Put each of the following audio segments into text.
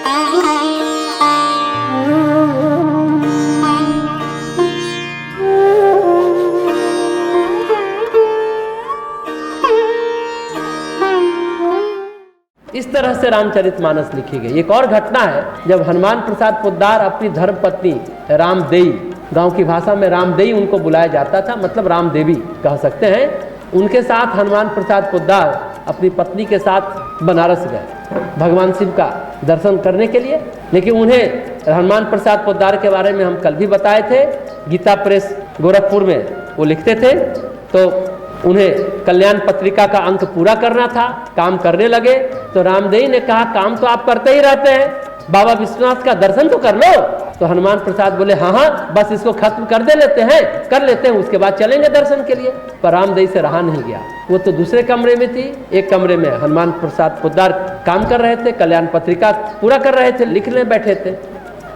इस तरह से रामचरितमानस लिखी गई। एक और घटना है, जब हनुमान प्रसाद पोद्दार अपनी धर्मपत्नी रामदेई, गांव की भाषा में रामदेई उनको बुलाया जाता था, मतलब रामदेवी कह सकते हैं, उनके साथ हनुमान प्रसाद पोद्दार अपनी पत्नी के साथ बनारस गए भगवान शिव का दर्शन करने के लिए। लेकिन उन्हें हनुमान प्रसाद पोद्दार के बारे में हम कल भी बताए थे, गीता प्रेस गोरखपुर में वो लिखते थे, तो उन्हें कल्याण पत्रिका का अंक पूरा करना था, काम करने लगे। तो रामदेई ने कहा काम तो आप करते ही रहते हैं, बाबा विश्वनाथ का दर्शन तो कर लो। तो हनुमान प्रसाद बोले हाँ हाँ, बस इसको खत्म कर लेते हैं, उसके बाद चलेंगे दर्शन के लिए। पर रामदेई से रहा नहीं गया, वो तो दूसरे कमरे में थी, एक कमरे में हनुमान प्रसाद पोद्दार काम कर रहे थे, कल्याण पत्रिका पूरा कर रहे थे, लिखने बैठे थे।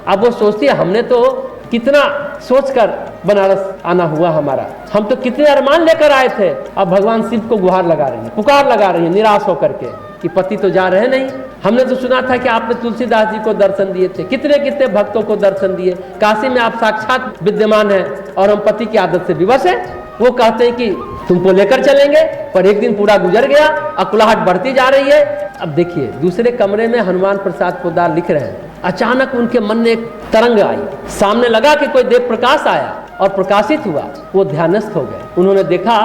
अब वो सोचती है हमने तो कितना सोचकर बनारस आना हुआ हमारा, हम तो कितने अरमान लेकर आए थे। अब भगवान शिव को गुहार लगा रही है, पुकार लगा रही है निराश होकर के कि पति तो जा रहे नहीं। हमने तो सुना था कि आपने तुलसीदास जी को दर्शन दिए थे, कितने कितने भक्तों को दर्शन दिए, काशी में आप साक्षात विद्यमान हैं और हम पति की आदत से विवश हैं। वो कहते हैं कि तुमको लेकर चलेंगे, पर एक दिन पूरा गुजर गया, अकुलाहट बढ़ती जा रही है। अब देखिए दूसरे कमरे में हनुमान प्रसाद पोद्दार लिख रहे हैं, अचानक उनके मन में एक तरंग आई, सामने लगा कि कोई देव प्रकाश आया और प्रकाशित हुआ। वो ध्यानस्थ हो गए, उन्होंने देखा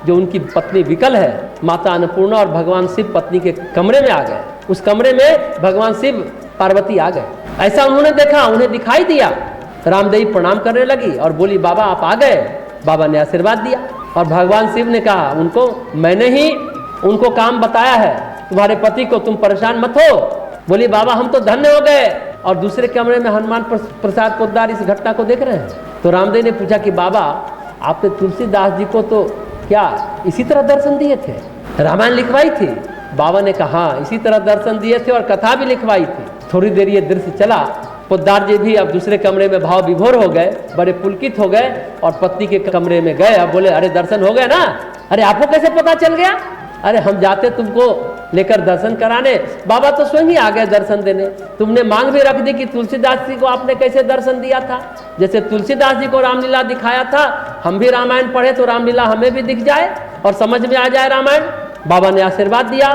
जो उनकी पत्नी विकल है, माता अन्नपूर्णा और भगवान शिव पत्नी के कमरे में आ गए। उस कमरे में भगवान शिव पार्वती आ गए, ऐसा उन्होंने देखा, उन्हें दिखाई दिया। रामदेई प्रणाम करने लगी और बोली बाबा आप आ गए। बाबा ने आशीर्वाद दिया और भगवान शिव ने कहा उनको मैंने ही उनको काम बताया है, तुम्हारे पति को तुम परेशान मत हो। बोली बाबा हम तो धन्य हो गए। और दूसरे कमरे में हनुमान प्रसाद पोद्दार इस घटना को देख रहे हैं। तो रामदेव ने पूछा कि बाबा आपने तुलसीदास जी को तो क्या इसी तरह दर्शन दिए थे, रामायण लिखवाई थी? बाबा ने कहा इसी तरह दर्शन दिए थे और कथा भी लिखवाई थी। थोड़ी देर ये दृश्य चला, पोद्दार जी भी अब दूसरे कमरे में भाव विभोर हो गए, बड़े पुलकित हो गए और पत्नी के कमरे में गए। अब बोले अरे दर्शन हो गए ना? अरे आपको कैसे पता चल गया? अरे हम जाते तुमको लेकर दर्शन कराने, बाबा तो स्वयं ही आ गए दर्शन देने। तुमने मांग भी रख दी कि तुलसीदास जी को आपने कैसे दर्शन दिया था, जैसे तुलसीदास जी को रामलीला दिखाया था, हम भी रामायण पढ़े तो रामलीला हमें भी दिख जाए और समझ में आ जाए रामायण। बाबा ने आशीर्वाद दिया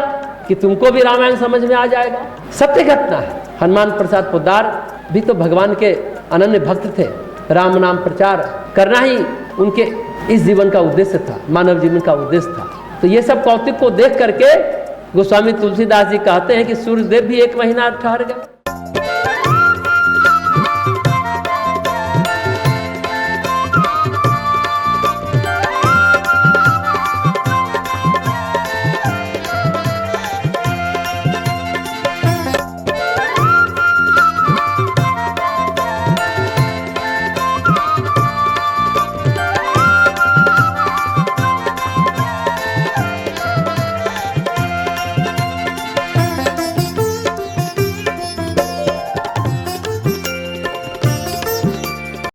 कि तुमको भी रामायण समझ में आ जाएगा। सत्य घटना है। हनुमान प्रसाद पोद्दार भी तो भगवान के अनन्य भक्त थे, राम नाम प्रचार करना ही उनके इस जीवन का उद्देश्य था, मानव जीवन का उद्देश्य था। तो ये सब कौतुक को देख करके गोस्वामी तुलसीदास जी कहते हैं कि सूर्यदेव भी एक महीना ठहर गए।